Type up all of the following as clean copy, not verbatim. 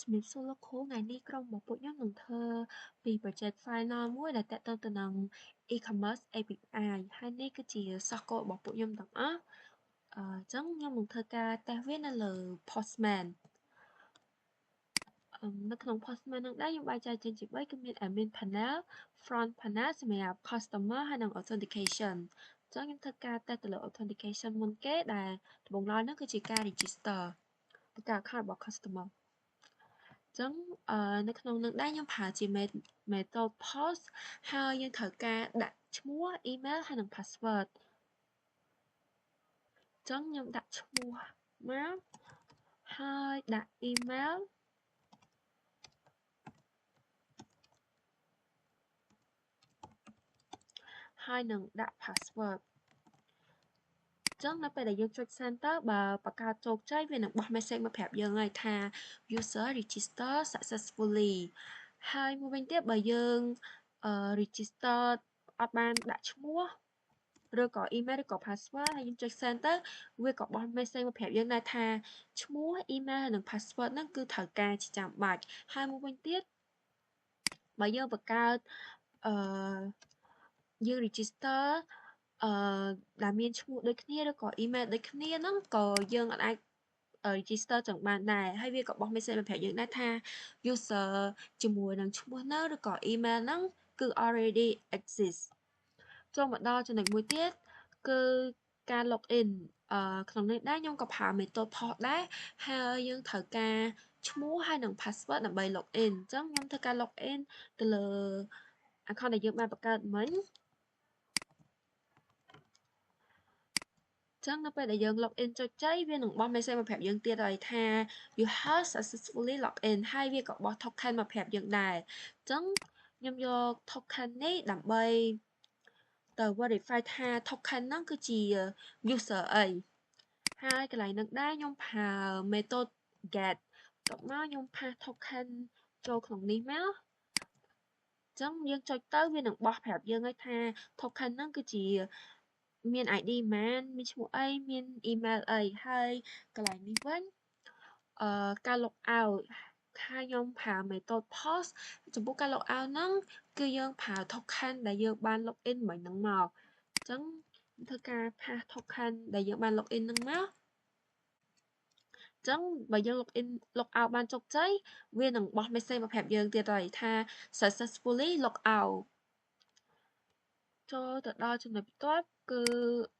ជំរាបសួរលោកគ្រូថ្ងៃនេះក្រុមរបស់ពួកខ្ញុំនឹងធ្វើពី project final មួយដែលទាក់ទងទៅនឹង e-commerce API ហើយនេះគឺជា source code របស់ពួកខ្ញុំទាំងអស់អញ្ចឹងខ្ញុំនឹងធ្វើការតេស្តវានៅលើ Postman នៅក្នុង Postman នឹងដែរខ្ញុំបែងចែកចេញជា3គឺមាន admin panel front panel សម្រាប់ customer ហើយនិង authentication អញ្ចឹងខ្ញុំធ្វើការតេស្តទៅលើ authentication មុនគេដែលដំបូងឡើយនោះគឺជាការ register ទៅការ account របស់ customer ចឹងនៅក្នុងនឹងដែរខ្ញុំប្រើជា method post ហើយយើងត្រូវការដាក់ឈ្មោះ email ហើយនិង password ចឹងខ្ញុំដាក់ឈ្មោះមកហើយដាក់ email ហើយនឹងដាក់ password ចឹងនៅពេលដែលយើងចុច send ទៅបើបង្កើតជោគជ័យវានឹងបោះ message មកប្រាប់យើងហើយថា user register successfully ហើយមួយវិញទៀតបើយើង register អត់បានដាក់ឈ្មោះឬក៏ email ឬក៏ password ហើយយើងចុច send ទៅវាក៏បោះ message មកប្រាប់យើងដែរថាឈ្មោះ email និង password ហ្នឹងគឺត្រូវការជាចាំបាច់ហើយមួយវិញទៀតបើយើងបង្កើតយើង register ដែលមានឈ្មោះដូចគ្នាឬក៏ email ដូចគ្នាហ្នឹងក៏យើងអាច register ចឹងបានដែរហើយវាក៏បោះ message មកប្រាប់យើងដែរថា user ជាមួយនឹងឈ្មោះហ្នឹងឬក៏ email ហ្នឹងគឺ already exist ចូលមកដល់ចំណុចមួយទៀតគឺការ login ក្នុងនេះដែរខ្ញុំក៏ប្រើ method post ដែរហើយយើងត្រូវការឈ្មោះហើយនិង password ដើម្បី login អញ្ចឹងខ្ញុំធ្វើការ login ទៅលើ account ដែលយើងបានបង្កើតមិញចឹងនៅពេលដែលយើង login ចុចជ័យវានឹងបោះ message មកប្រាប់យើងទៀតហើយថា you have successfully logged in ហើយវាក៏បោះ token មកប្រាប់យើងដែរអញ្ចឹងខ្ញុំយក token នេះដើម្បីទៅ verify ថា token ហ្នឹងគឺជា user អីហើយកន្លែងហ្នឹងដែរខ្ញុំប្រើ method get តបមកខ្ញុំផាស token ចូលក្នុងនេះមកចឹងយើងចុចទៅវានឹងបោះប្រាប់យើងហើយថា token ហ្នឹងគឺជាមាន ID ប៉ុន្មានមានឈ្មោះអីមាន email អីហើយកន្លែងនេះវិញការ log out ហើយខ្ញុំប្រើ method post ចំពោះការ log out ហ្នឹងគឺយើងប្រើ token ដែលយើងបាន log in មិញហ្នឹងមកអញ្ចឹងធ្វើការផាស token ដែលយើងបាន log in ហ្នឹងមកចឹងបើយើង log out បានជោគជ័យវានឹងបោះ message មកប្រាប់យើងទៀតហើយថា successfully log out ចូលទៅដល់ចំណុចបន្ទាប់គឺ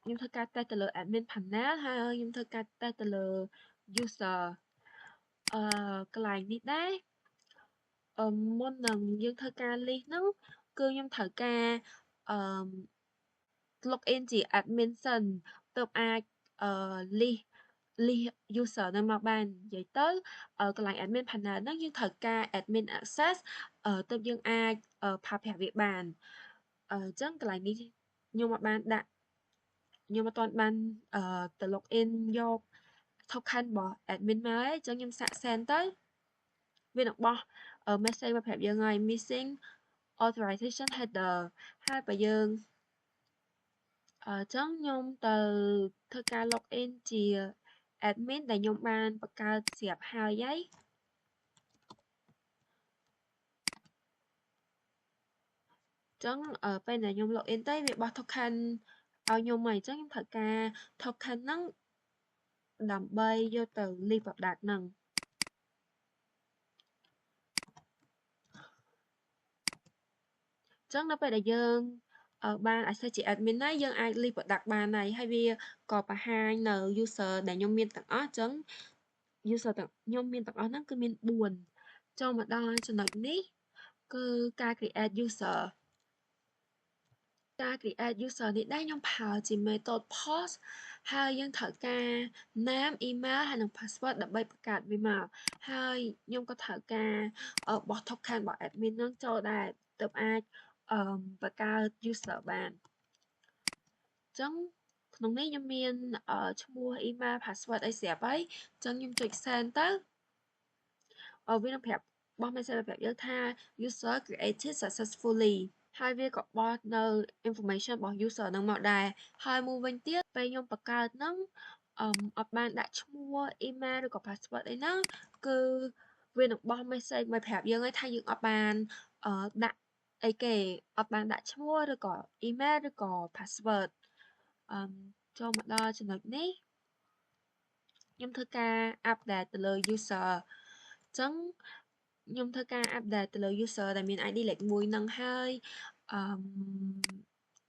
ខ្ញុំធ្វើការតេស្តទៅលើ admin panel ហើយខ្ញុំធ្វើការតេស្តទៅលើ user កន្លែងនេះដែរមុននឹងយើងធ្វើការ list ហ្នឹងគឺខ្ញុំត្រូវការ log in ជា admin សិនទើបអាចlist user ហ្នឹងមកបាននិយាយទៅកន្លែង admin panel ហ្នឹងយើងត្រូវការ admin access ទើបយើងអាចផាសប្រាក់វាបានអញ្ចឹងកន្លែងនេះខ្ញុំអត់បានដាក់ខ្ញុំអត់ទាន់បានទៅ log in យក token របស់ admin មកទេអញ្ចឹងខ្ញុំសាក send ទៅវានឹងបោះ message មកប្រាប់យើងហើយ missing authorization header ហើយបើយើងអញ្ចឹងខ្ញុំទៅធ្វើការ log in ជា admin ដែលខ្ញុំបានបង្កើតស្រាប់ហើយចឹងពេលដែលខ្ញុំ log in ទៅវាបោះ token ឲ្យខ្ញុំហើយអញ្ចឹងខ្ញុំត្រូវការ token ហ្នឹងដើម្បីយកទៅ list product ហ្នឹងចឹងនៅពេលដែលយើងបាន access ជា admin ហើយយើងអាច list product បានហើយវាក៏បង្ហាញនៅ user ដែលខ្ញុំមានទាំងអស់អញ្ចឹង user ទាំងខ្ញុំមានទាំងអស់ហ្នឹងគឺមាន4ចូលមកដល់ចំណុចនេះគឺការ create user ការ create user នេះដែរខ្ញុំប្រើជា method post ហើយយើងត្រូវការ name email ហើយនិង password ដើម្បីបង្កើតវាមកហើយខ្ញុំក៏ត្រូវការបោះ token របស់ admin ហ្នឹងចូលដែរទើបអាចបង្កើត user បានអញ្ចឹងក្នុងនេះខ្ញុំមានឈ្មោះ email password អីស្រាប់ហើយអញ្ចឹងខ្ញុំចុច send ទៅវានឹងប្រាប់បោះ message ប្រាប់យើងថា user created successfully ហើយវាក៏បោះនៅ information របស់ user ហ្នឹងមកដែរហើយមួយវិញទៀតពេលខ្ញុំបង្កើតហ្នឹងអត់បានដាក់ឈ្មោះ email ឬក៏ password អីហ្នឹងគឺ វានឹងបោះ message មកប្រាប់យើងឲ្យថាយើងអត់បានដាក់អីគេអត់បានដាក់ឈ្មោះឬក៏ email ឬក៏ password ចូលមកដល់ចំណុចនេះខ្ញុំធ្វើការ update ទៅលើ user អញ្ចឹងខ្ញុំធ្វើការ update ទៅលើ user ដែលមាន ID លេខ1នឹងហើយ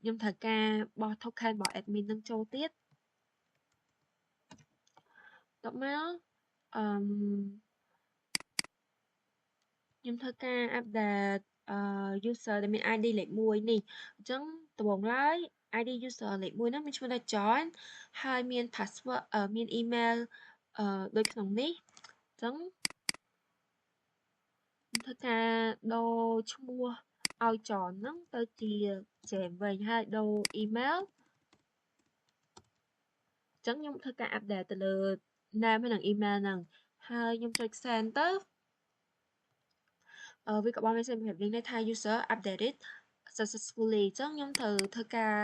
ខ្ញុំត្រូវការបោះ token របស់ admin នឹងចូលទៀតតមកខ្ញុំធ្វើការ update user ដែលមាន ID លេខ1នេះអញ្ចឹងដំបូងឡើយ ID user លេខ1ហ្នឹងមានឈ្មោះថា John ហើយមាន password មាន email ដូចក្នុងនេះអញ្ចឹងខ្ញុំធ្វើការដូរឈ្មោះឲ្យ John ហ្នឹងទៅជា James វិញហើយដូរ email អញ្ចឹងខ្ញុំធ្វើការ update ទៅលើ name និង email ហ្នឹងហើយខ្ញុំចុច send ទៅវាក៏បាន message ប្រាប់យើងដែរថា user updated successfully អញ្ចឹងខ្ញុំត្រូវធ្វើការ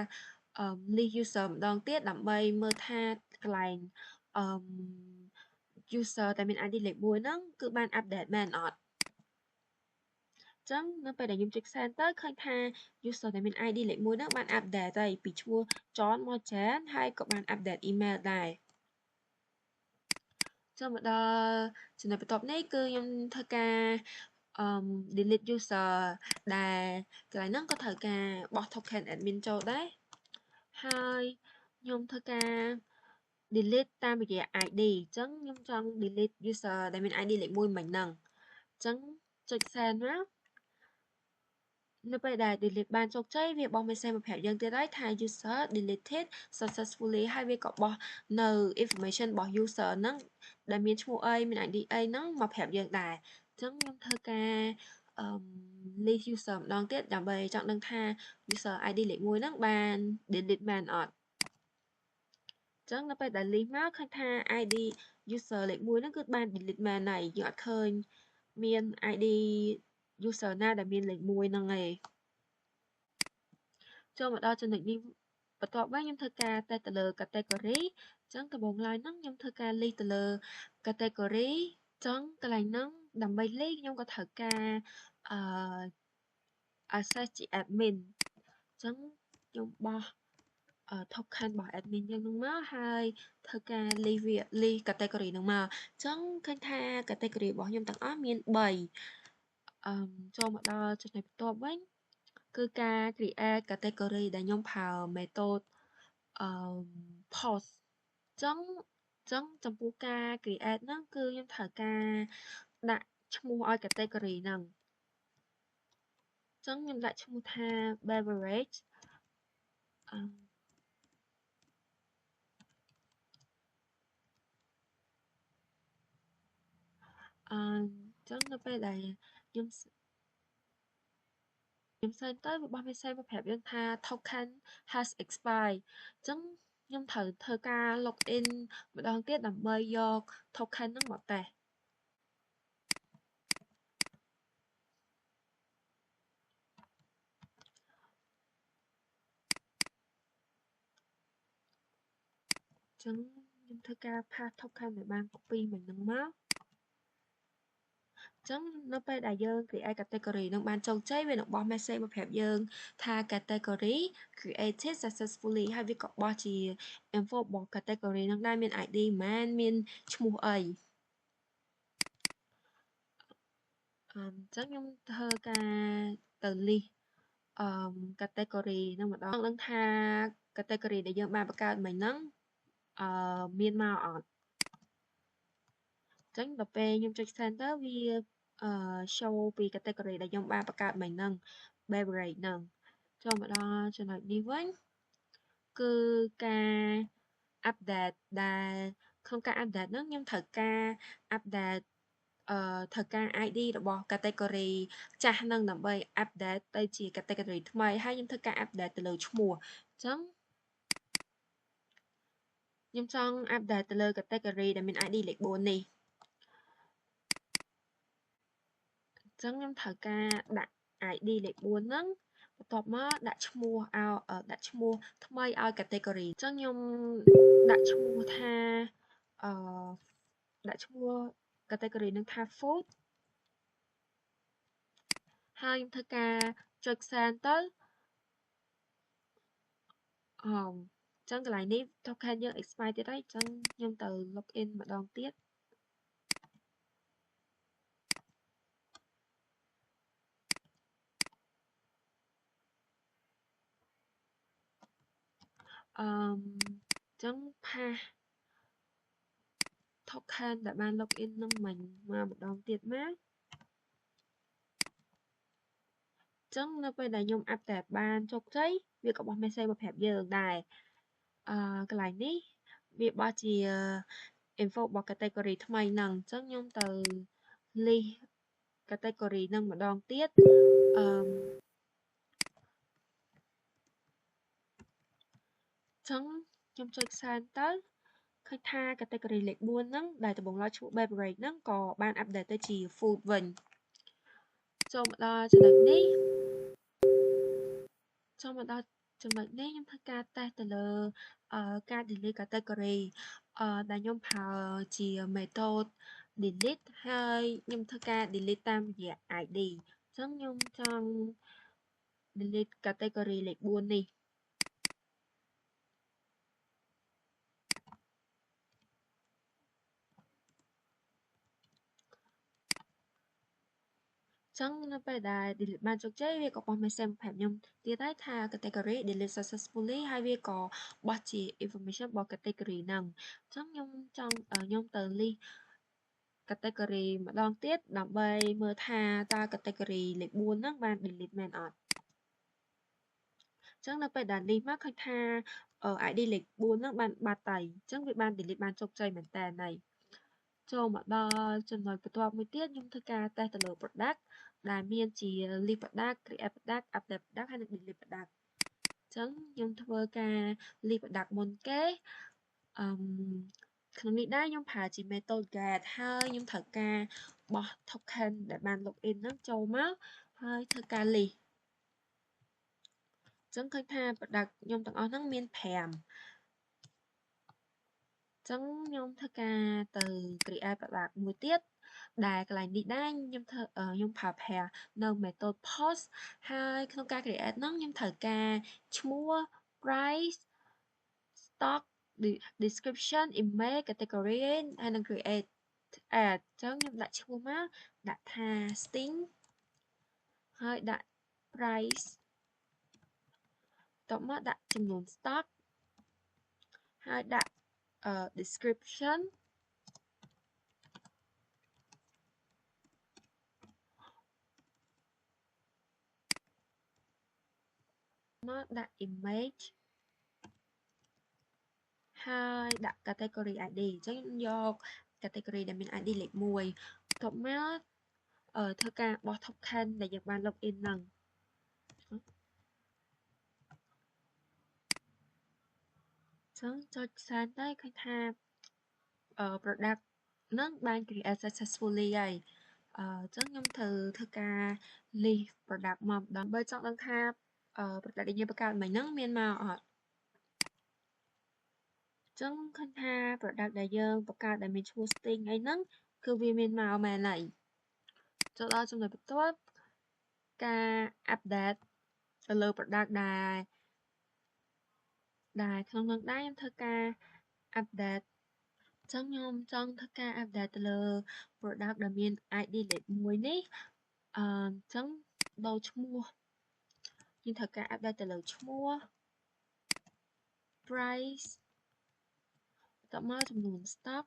list user ម្ដងទៀតដើម្បីមើលថាកន្លែងuser ដែលមាន ID លេខ1ហ្នឹងគឺបាន update មែនអត់អញ្ចឹងនៅពេលដែលខ្ញុំចុច send ទៅឃើញថា user ដែលមាន ID លេខ1ហ្នឹងបាន update ហើយពីឈ្មោះ John មក Jan ហើយក៏បាន update email ដែរចូលមកដល់ចំណុចបន្ទាប់នេះគឺខ្ញុំធ្វើការ delete user ដែលកន្លែងហ្នឹងក៏ត្រូវការបោះ token admin ចូលដែរហើយខ្ញុំធ្វើការ delete តាមរយៈ ID អញ្ចឹងខ្ញុំចង់ delete user ដែលមាន ID លេខ1មិញហ្នឹងអញ្ចឹងចុច send មកនៅពេលដែល delete បានជោគជ័យវាបោះ message មកប្រាប់យើងទៀតហើយថា user deleted successfully ហើយវាក៏បោះនៅ information របស់ user ហ្នឹងដែលមានឈ្មោះអីមាន ID អីហ្នឹងមកប្រាប់យើងដែរអញ្ចឹងខ្ញុំធ្វើការ list user ម្ដងទៀតដើម្បីចង់ដឹងថា user ID លេខ1ហ្នឹងបាន delete មែនអត់អញ្ចឹងនៅពេលដែល list មកឃើញថា ID user លេខ1ហ្នឹងគឺបាន delete មែនហើយយើងអត់ឃើញមាន ID user ណាដែលមានលេខ1ហ្នឹងឯងចូលមកដល់ចំណុចនេះបន្ទាប់មកខ្ញុំធ្វើការ test ទៅលើ category អញ្ចឹងដំបូងឡើយហ្នឹងខ្ញុំធ្វើការ list ទៅលើ category អញ្ចឹងកន្លែងហ្នឹងដើម្បី list ខ្ញុំក៏ត្រូវការaccess ជា admin អញ្ចឹងខ្ញុំបោះtoken របស់ admin យើងនឹងមកហើយធ្វើការ list category នឹងមកអញ្ចឹងឃើញថា category របស់ខ្ញុំទាំងអស់មាន3ចូលមកដល់ចំណុចបន្ទាប់វិញគឺការ create category ដែលខ្ញុំប្រើ method post អញ្ចឹងចំពោះការ create ហ្នឹងគឺខ្ញុំត្រូវការដាក់ឈ្មោះឲ្យ category ហ្នឹងអញ្ចឹងខ្ញុំដាក់ឈ្មោះថា beverage អញ្ចឹងនៅពេលដែលខ្ញុំ send ទៅវាបោះ message មកប្រាប់យើងថា token has expired អញ្ចឹងខ្ញុំត្រូវធ្វើការ log in ម្ដងទៀតដើម្បីយក token ហ្នឹងមកតេស្តអញ្ចឹងខ្ញុំធ្វើការ pass token ដែលបាន copy មិញហ្នឹងមកអញ្ចឹងនៅពេលដែលយើង create category នឹងបានជោគជ័យវានឹងបោះ message មកប្រាប់យើងថា category created successfully ហើយវាក៏បោះជា info របស់ category នឹងដែរមាន ID ប៉ុន្មានមានឈ្មោះអីអញ្ចឹងខ្ញុំធ្វើការទៅ list category នឹងម្ដងដឹងថា category ដែលយើងបានបង្កើតមិញហ្នឹងមានមកអត់អញ្ចឹងដល់ពេលខ្ញុំចុច send ទៅវាshow ពី category ដែលខ្ញុំបានបង្កើតមិញហ្នឹង beverage ហ្នឹងចូលមកដល់ចំណុចនេះវិញគឺការ update ដែលក្នុងការ update ហ្នឹងខ្ញុំត្រូវការ update ត្រូវការ ID របស់ category ចាស់ហ្នឹងដើម្បី update ទៅជា category ថ្មីហើយខ្ញុំធ្វើការ update ទៅលើឈ្មោះអញ្ចឹងខ្ញុំចង់ update ទៅលើ category ដែលមាន ID លេខ4នេះអញ្ចឹងខ្ញុំត្រូវការដាក់ ID លេខ4ហ្នឹងបន្ទាប់មកដាក់ឈ្មោះថ្មីឲ្យ category អញ្ចឹងខ្ញុំដាក់ឈ្មោះថាដាក់ឈ្មោះ category នឹងថា food ហើយខ្ញុំធ្វើការចុច send ទៅចឹងកន្លែងនេះ token យើង expire ទៀតហើយចឹងខ្ញុំទៅ login ម្ដងទៀតចឹង pass token ដែលបាន login នឹងមិញមកម្ដងទៀតមកចឹងនៅពេលដែលខ្ញុំ update បានជោគជ័យវាក៏បោះ message មកប្រាប់យើងដែរកន្លែងនេះវាបោះជា info របស់ category ថ្មីហ្នឹងចឹងខ្ញុំទៅ list category ហ្នឹងម្ដងទៀតចឹងខ្ញុំចុច send ទៅឃើញថា category លេខ 4 ហ្នឹងដែលដំបូងឡើយឈ្មោះ beverage ហ្នឹងក៏បាន update ទៅជា food វិញចូលមកដល់ចំណុចនេះខ្ញុំធ្វើការតេស្តទៅលើការ delete category ដែលខ្ញុំប្រើជា method delete ហើយខ្ញុំធ្វើការ delete តាមរយៈ ID អញ្ចឹងខ្ញុំចង់ delete category លេខ 4 នេះចឹងនៅពេលដែល delete បានជោគជ័យវាក៏បោះ message មកប្រាប់ខ្ញុំទៀតហើយថា category delete successfully ហើយវាក៏បោះជា information របស់ category ហ្នឹងចឹងខ្ញុំទៅ list category ម្ដងទៀតដើម្បីមើលថាតើ category លេខ 4 ហ្នឹងបាន delete មែនអត់ចឹងនៅពេលដែល list មកឃើញថា ID លេខ 4 ហ្នឹងបានបាត់ហើយចឹងវាបាន delete បានជោគជ័យមែនតើហើយចូលមកដល់ចំណុចបន្ទាប់មួយទៀតខ្ញុំធ្វើការតេស្តទៅលើ product ដែលមានជា list product create product update product ហើយនិង delete product ចឹងខ្ញុំធ្វើការ list product មុនគេក្នុងនេះដែរខ្ញុំប្រើជា method get ហើយខ្ញុំត្រូវការបោះ token ដែលបាន login ហ្នឹងចូលមកហើយធ្វើការ list ចឹងឃើញថា product ខ្ញុំទាំងអស់ហ្នឹងមាន 5ចឹងខ្ញុំធ្វើការទៅ create product មួយទៀតដែលកន្លែងនេះដែរខ្ញុំប្រើប្រាស់នៅ method post ហើយក្នុងការ create ហ្នឹងខ្ញុំត្រូវការឈ្មោះ price stock description image category ហើយនឹង create ad ចឹងខ្ញុំដាក់ឈ្មោះមកដាក់ថា sting ហើយដាក់ price តមកដាក់ចំនួន stock ហើយដាក់description មកដាក់ image ហើយដាក់ category ID អញ្ចឹងខ្ញុំយក category ដែលមាន ID លេខ 1បន្ទាប់មកធ្វើការបោះ token ដែលយើងបាន login ហ្នឹងអញ្ចឹងចុច send ទៅឃើញថា product ហ្នឹងបាន create successfully ហើយអញ្ចឹងខ្ញុំត្រូវធ្វើការ list product មកម្ដងដើម្បីចង់ដឹងថា product ដែលយើងបង្កើតមិញហ្នឹងមានមកអត់ចឹងឃើញថា product ដែលយើងបង្កើតដែលមានឈ្មោះ Sting អីហ្នឹងគឺវាមានមកមែនហើយចូលដល់ចំណុចបន្ទាប់ការ update ទៅលើ product ដែលក្នុងនោះដែរខ្ញុំធ្វើការ update ចឹងខ្ញុំចង់ធ្វើការ update ទៅលើ product ដែលមាន ID លេខ 1 នេះចឹងដូរឈ្មោះយើងត្រូវការ update ទៅលើឈ្មោះ price បន្ទាប់មកចំនួន stock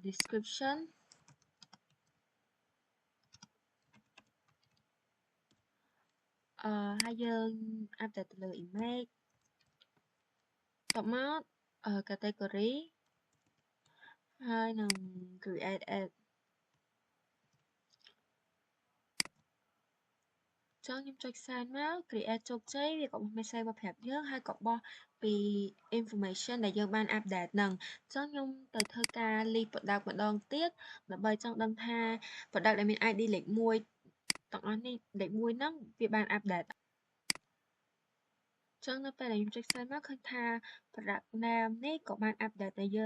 description ហើយយើង update ទៅលើ image បន្ទាប់មក category ហើយនឹង create ad ចឹងខ្ញុំចុច send មក create ជោគជ័យវាក៏បោះ message មកប្រាប់យើងហើយក៏បោះពី information ដែលយើងបាន update ហ្នឹងចឹងខ្ញុំទៅធ្វើការ list product ម្ដងទៀតដើម្បីចង់ដឹងថា product ដែលមាន ID លេខ 1 ទាំងអស់នេះលេខ 1 ហ្នឹងវាបាន update ចឹងនៅពេលដែលខ្ញុំចុច send មកឃើញថា product name នេះក៏បាន update ទៅលើ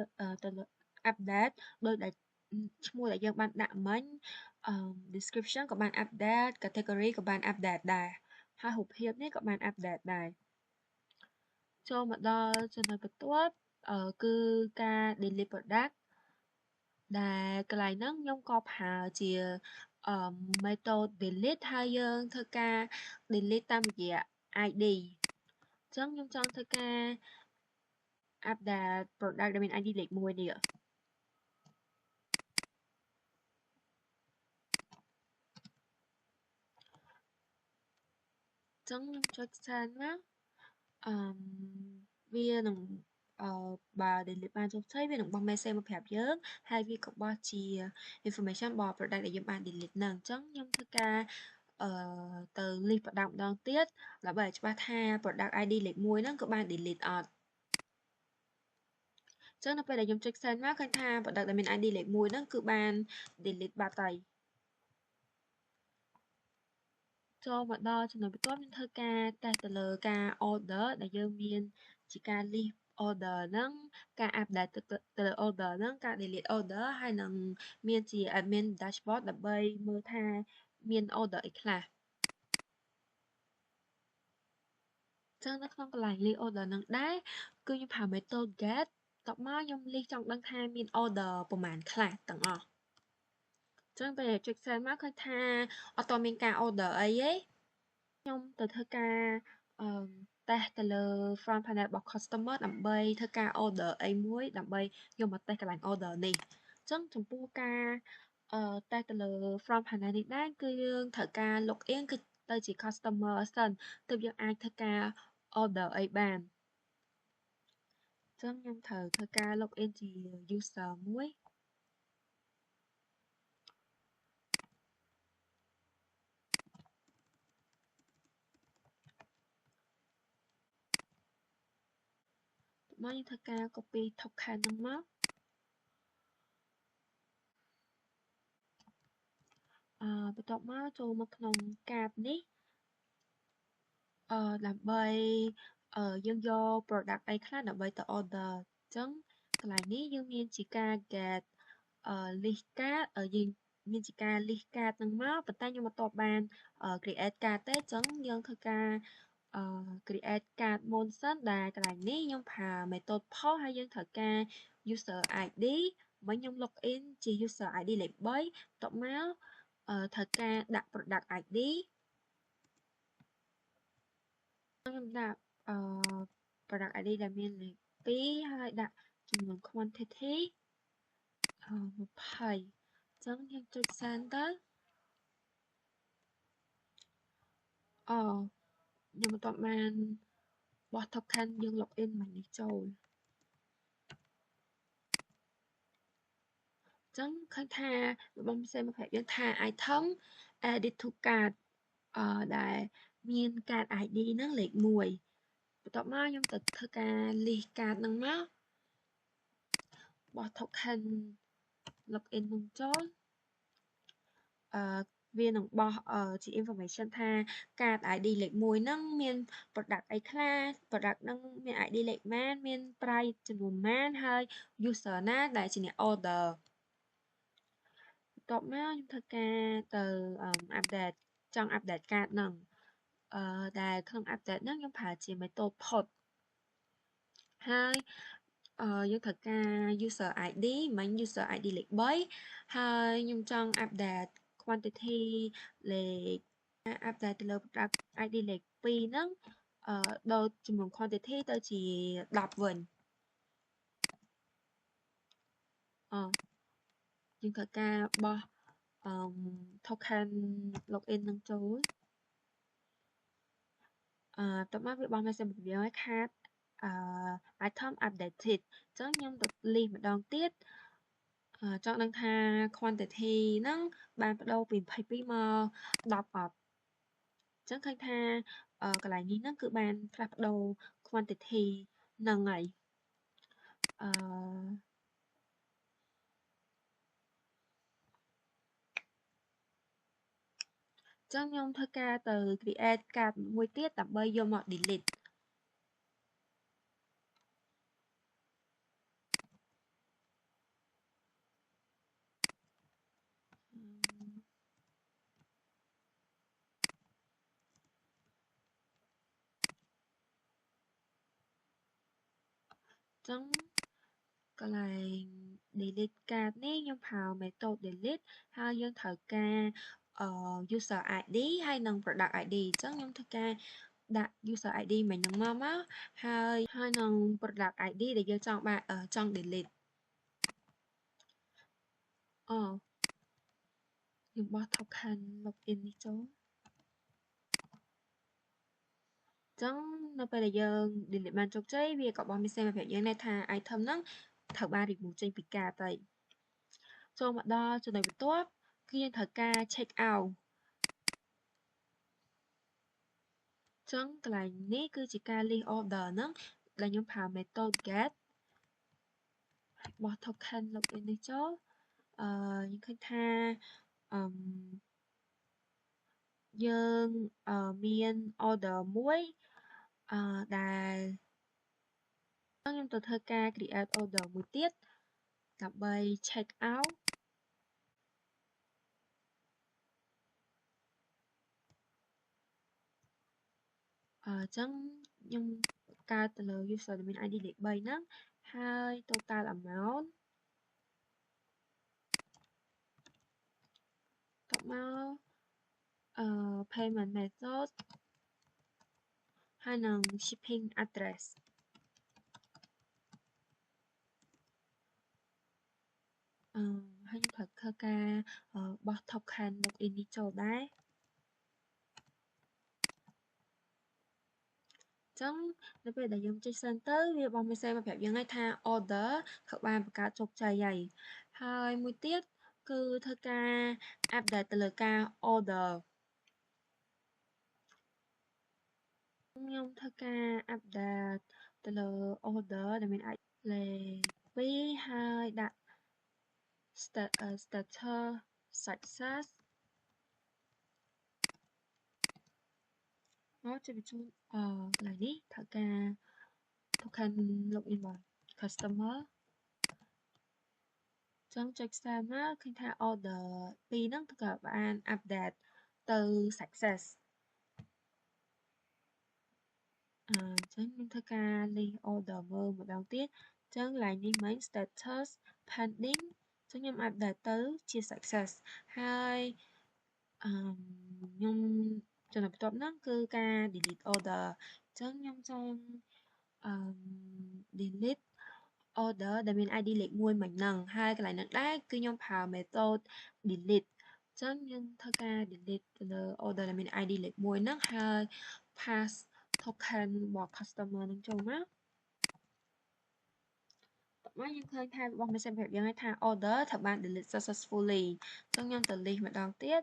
update ដោយដែលឈ្មោះដែលយើងបានដាក់មិញ description ក៏បាន update category ក៏បាន update ដែរហើយរូបភាពនេះក៏បាន update ដែរចូលមកដល់ចំណុចបន្ទាប់គឺការ delete product ដែលកន្លែងហ្នឹងខ្ញុំក៏ប្រើជា method delete ហើយយើងធ្វើការ delete តាមរយៈ ID អញ្ចឹងខ្ញុំចង់ធ្វើការ update product ដែលមាន ID លេខ1នេះចឹងខ្ញុំចុច send មកវានឹងបើ delete បានជោគជ័យវានឹងបោះ message មកប្រាប់យើងហើយវាក៏បោះជា information របស់ product ដែលយើងបាន delete ហ្នឹងអញ្ចឹងខ្ញុំធ្វើការទៅ list product ម្ដងទៀតដើម្បីឲ្យច្បាស់ថា product ID លេខ1ហ្នឹងក៏បាន delete អត់អញ្ចឹងនៅពេលដែលខ្ញុំចុច send មកឃើញថា product ដែលមាន ID លេខ1ហ្នឹងគឺបាន delete បាត់ហើយចូលមកដល់ចំណុចបន្ទាប់ខ្ញុំធ្វើការ test ទៅលើការ order ដែលយើងមានជាការ list order ហ្នឹងការ update ទៅលើ order ហ្នឹងការ delete order ហើយនឹងមានជា admin dashboard ដើម្បីមើលថាមាន order អីខ្លះចឹងនៅក្នុងកន្លែង list order ហ្នឹងដែរគឺខ្ញុំប្រើ method get តបមកខ្ញុំ list ចង់ដឹងថាមាន order ប្រមាណខ្លះទាំងអស់ចឹងពេលចុច send មកឃើញថាអត់ទាន់មានការ order អីទេខ្ញុំទៅធ្វើការតេស្តទៅលើ front panel របស់ customer ដើម្បីធ្វើការ order អីមួយដើម្បីយកមកតេស្តកន្លែង order នេះអញ្ចឹងចំពោះការតេស្តទៅលើ front panel នេះដែរគឺយើងត្រូវការ log in គឺទៅជា customer សិនទើបយើងអាចធ្វើការ order អីបានអញ្ចឹងខ្ញុំត្រូវធ្វើការ log in ជា user មួយមកយើងធ្វើការ copy token ហ្នឹងមកបន្ទាប់មកចូលមកក្នុងកាតនេះដើម្បីយើងយក product អីខ្លះដើម្បីទៅ order អញ្ចឹងកន្លែងនេះយើងមានជាការ get list card យើងមានជាការ list card ហ្នឹងមកប៉ុន្តែខ្ញុំអត់ទាន់បាន create card ទេអញ្ចឹងយើងធ្វើការcreate card មុនសិនដែលកន្លែងនេះខ្ញុំប្រើ method post ហើយយើងត្រូវការ user ID មិញខ្ញុំ log in ជា user ID លេខ3បន្ទាប់មកត្រូវការដាក់ product ID ខ្ញុំដាក់product ID ដែលមានលេខ2ហើយដាក់ចំនួន quantity 20អញ្ចឹងខ្ញុំចុច send ទៅខ្ញុំមិនទាន់បានបោះ token យើង log in មកនេះចូលអញ្ចឹងឃើញថាវាបានផ្សេងមកប្រាប់យើងថា item added to cart ដែលមាន card ID ហ្នឹងលេខ1បន្ទាប់មកខ្ញុំទៅធ្វើការ list card ហ្នឹងមកបោះ token login នឹងចូលវានឹងបោះជា information ថា card ID លេខ1ហ្នឹងមាន product អីខ្លះ product ហ្នឹងមាន ID លេខប៉ុន្មានមាន price ចំនួនប៉ុន្មានហើយ user ណាដែលជាអ្នក order បន្ទាប់មកខ្ញុំធ្វើការទៅ update ចង់ update card ហ្នឹងដែលក្នុង update ហ្នឹងខ្ញុំប្រើជា method post ហើយយើងត្រូវការ user ID មិញ user ID លេខ3ហើយខ្ញុំចង់ update quantity លេខupdate ទៅលើ product ID លេខ2ហ្នឹងដូរចំនួន quantity ទៅជា10វិញយើងត្រូវការបោះtoken login នឹងចូលបន្ទាប់មកវាបោះ message មកយើងឲ្យ card item updated អញ្ចឹងខ្ញុំទៅ list ម្ដងទៀតចង់ដឹងថា quantity ហ្នឹងបានប្ដូរពី22មក10អត់អញ្ចឹងឃើញថាកន្លែងនេះហ្នឹងគឺបានផ្លាស់ប្ដូរ quantity ហ្នឹងហើយអញ្ចឹងខ្ញុំធ្វើការទៅ create card មួយទៀតដើម្បីយកមក delete ចឹងកន្លែង delete card នេះខ្ញុំប្រើ method delete ហើយយើងត្រូវការuser ID ហើយនិង product ID ចឹងខ្ញុំធ្វើការដាក់ user ID មិញហ្នឹងមកហើយនឹង product ID ដែលយើងចង់ delete ខ្ញុំបោះ token login នេះចូលចឹងនៅពេលដែលយើង delete បានជោគជ័យវាក៏បោះ message មកប្រាប់យើងដែរថា item ហ្នឹងត្រូវបាន remove ចេញពី cart ហើយចូលមកដល់ចំណុចបន្ទាប់គឺយើងត្រូវការ check out ចឹងកន្លែងនេះគឺជាការ list order ហ្នឹងដែលខ្ញុំប្រើ method get បោះ token login នេះចូលយើងឃើញថាយើងមាន order មួយដែលខ្ញុំទៅធ្វើការ create order មួយទៀតដើម្បី check out អញ្ចឹងខ្ញុំកើតទៅលើ user ដែលមាន ID លេខ3ហ្នឹងហើយ total amount តបមក payment method ហើយនឹង shipping address ហើយខ្ញុំត្រូវធ្វើការបោះ token login នេះចូលដែរចឹងនៅពេលដែលយើងចុច send ទៅវាបោះ message មកប្រាប់យើងហើយថា order ត្រូវបានបង្កើតជោគជ័យហើយមួយទៀតគឺធ្វើការ update ទៅលើការ order ខ្ញុំធ្វើការ update ទៅលើ order ដែលមានអាចលេខ2ហើយដាក់ status success មកជិះបញ្ជូនកន្លែងនេះត្រូវការ token login របស់ customer ចឹងចុច send មកឃើញថា order 2ហ្នឹងក៏បាន update ទៅ success ចឹងខ្ញុំធ្វើការ list order មើលម្ដងទៀតចឹងកន្លែងនេះមិញ status pending ចឹងខ្ញុំ update ទៅជា success ហើយខ្ញុំចំណុចបន្ទាប់ហ្នឹងគឺការ delete order ចឹងខ្ញុំចង់delete order ដែលមាន ID លេខ1មិញហ្នឹងហើយកន្លែងហ្នឹងដែរគឺខ្ញុំប្រើ method delete ចឹងយើងធ្វើការ delete ទៅលើ order ដែលមាន ID លេខ1ហ្នឹងហើយ pass token របស់ customer ហ្នឹងចូលមកមកយើងឃើញថារបស់ message ប្រាប់យើងថា order ត្រូវបាន delete successfully ចឹងខ្ញុំទៅ list ម្ដងទៀត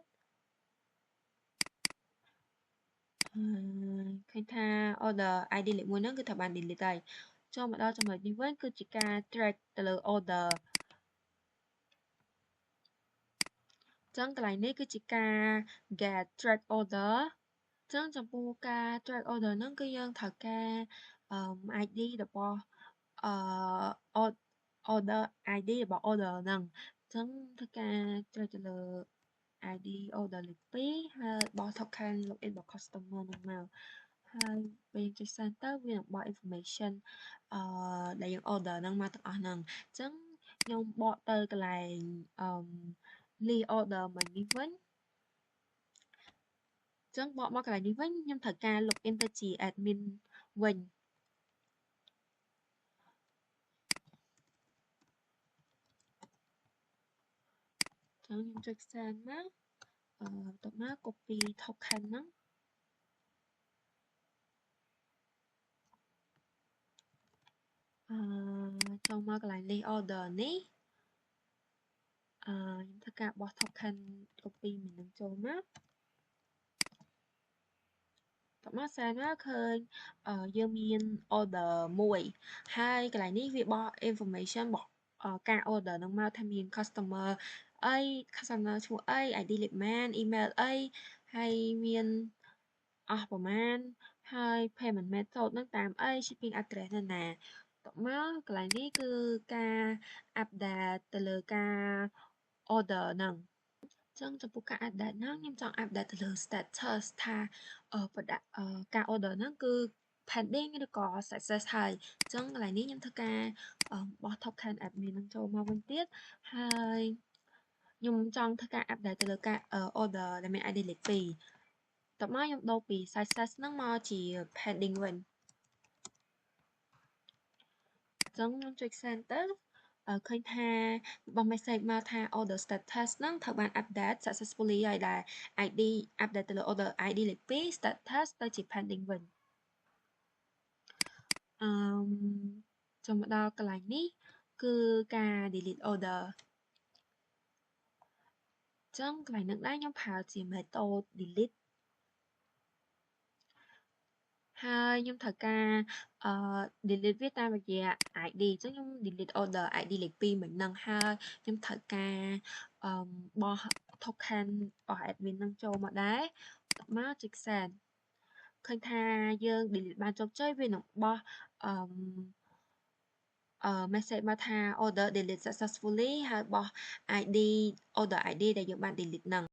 ឃើញថា order ID លេខ1ហ្នឹងគឺត្រូវបាន delete ហើយចូលមកដល់ចំណុចនេះវិញគឺជាការ track ទៅលើ order ចឹងកន្លែងនេះគឺជាការ get track order ចឹងចំពោះការ track order ហ្នឹងគឺយើងត្រូវការ ID របស់ order ID របស់ order ហ្នឹងចឹងធ្វើការចុចទៅលើ ID order លេខ2ហើយបោះ token login របស់ customer ហ្នឹងមកហើយពេលយើងចុច send ទៅវានឹងបោះ information ដែលយើង order ហ្នឹងមកទាំងអស់ហ្នឹងអញ្ចឹងខ្ញុំបកទៅកន្លែងlist order មិញនេះវិញចឹងបកមកកន្លែងនេះវិញខ្ញុំត្រូវការ login ទៅជា admin វិញចឹងខ្ញុំចុច send មកបន្ទាប់មក copy token ហ្នឹងចូលមកកន្លែង list order នេះខ្ញុំធ្វើការបោះ token copy មួយនឹងចូលមកតមក send មកឃើញយើងមាន order មួយហើយកន្លែងនេះវាបោះ information របស់ការ order ហ្នឹងមកថាមាន customer អី customer ឈ្មោះអី ID លេខម៉ាន email អីហើយមានអស់ប្រមាណហើយ payment method ហ្នឹងតាមអី shipping address នៅណាតមកកន្លែងនេះគឺការ update ទៅលើការ order ហ្នឹងចឹងចំពោះការ update ហ្នឹងខ្ញុំចង់ update ទៅលើ status ថាការ order ហ្នឹងគឺ pending ឬក៏ success ហើយអញ្ចឹងកន្លែងនេះខ្ញុំធ្វើការបោះ token admin នឹងចូលមកវិញទៀតហើយខ្ញុំចង់ធ្វើការ update ទៅលើការ order ដែលមាន ID លេខ2តមកខ្ញុំដូរពី success ហ្នឹងមកជា pending វិញអញ្ចឹងខ្ញុំចុច send ទៅឃើញថារបស់ message មកថា order status ហ្នឹងត្រូវបាន update successfully ហើយដែល ID update ទៅលើ order ID លេខ2 status ទៅជា pending វិញចូលមកដល់កន្លែងនេះគឺការ delete order អញ្ចឹងកន្លែងហ្នឹងដែរខ្ញុំប្រើជា method delete ហើយខ្ញុំត្រូវការ delete វាតាមរយៈ ID អញ្ចឹងខ្ញុំ delete order ID លេខ2មិញហ្នឹងហើយខ្ញុំត្រូវការបោះ token របស់ admin ហ្នឹងចូលមកដែរមកចុច send ឃើញថាយើង delete បានជោគជ័យវានឹងបោះmessage មកថា order delete successfully ហើយបោះ ID order ID ដែលយើងបាន delete ហ្នឹង